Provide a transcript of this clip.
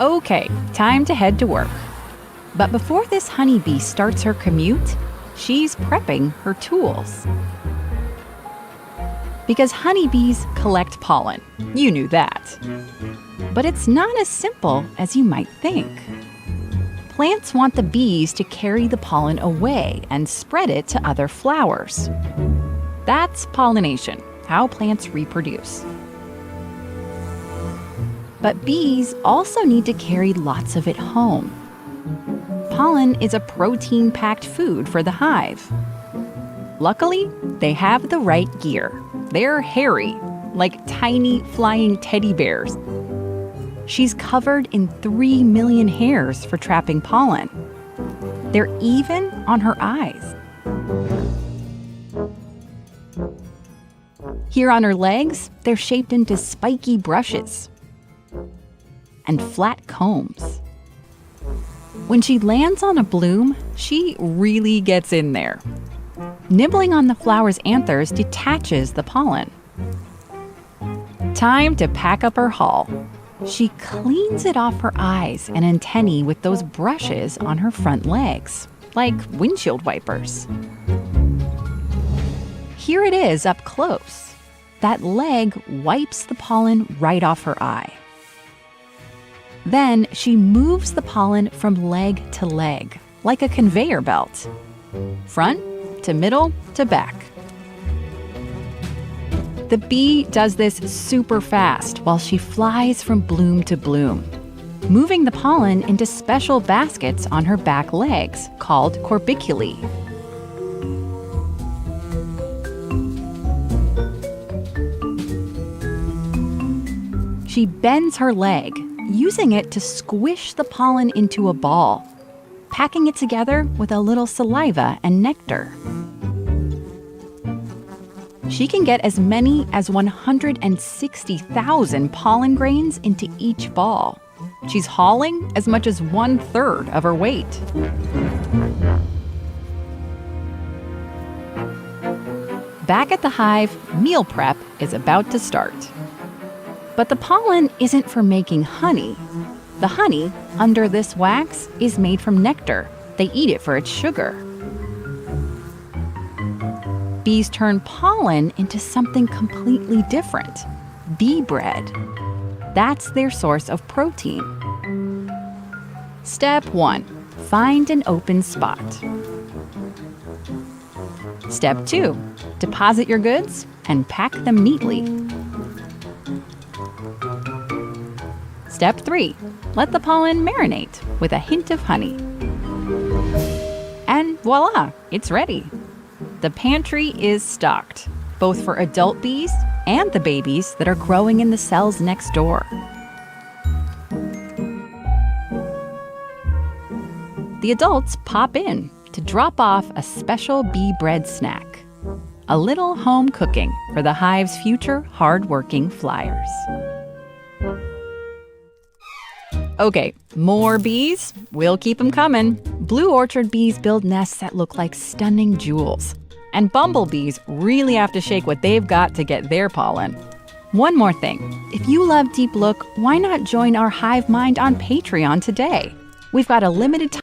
Okay, time to head to work. But before this honeybee starts her commute, she's prepping her tools. Because honeybees collect pollen. You knew that. But it's not as simple as you might think. Plants want the bees to carry the pollen away and spread it to other flowers. That's pollination, how plants reproduce. But bees also need to carry lots of it home. Pollen is a protein-packed food for the hive. Luckily, they have the right gear. They're hairy, like tiny flying teddy bears. She's covered in 3 million hairs for trapping pollen. They're even on her eyes. Here on her legs, they're shaped into spiky brushes and flat combs. When she lands on a bloom, she really gets in there. Nibbling on the flower's anthers detaches the pollen. Time to pack up her haul. She cleans it off her eyes and antennae with those brushes on her front legs, like windshield wipers. Here it is up close. That leg wipes the pollen right off her eye. Then she moves the pollen from leg to leg, like a conveyor belt. Front to middle to back. The bee does this super fast while she flies from bloom to bloom, moving the pollen into special baskets on her back legs called corbiculae. She bends her leg, using it to squish the pollen into a ball, packing it together with a little saliva and nectar. She can get as many as 160,000 pollen grains into each ball. She's hauling as much as 1/3 of her weight. Back at the hive, meal prep is about to start. But the pollen isn't for making honey. The honey, under this wax, is made from nectar. They eat it for its sugar. Bees turn pollen into something completely different: bee bread. That's their source of protein. Step 1. Find an open spot. Step 2. Deposit your goods and pack them neatly. Step 3. Let the pollen marinate with a hint of honey. And voila, it's ready. The pantry is stocked, both for adult bees and the babies that are growing in the cells next door. The adults pop in to drop off a special bee bread snack, a little home cooking for the hive's future hard-working flyers. Okay, more bees? We'll keep them coming. Blue orchard bees build nests that look like stunning jewels. And bumblebees really have to shake what they've got to get their pollen. One more thing. If you love Deep Look, why not join our Hive Mind on Patreon today? We've got a limited time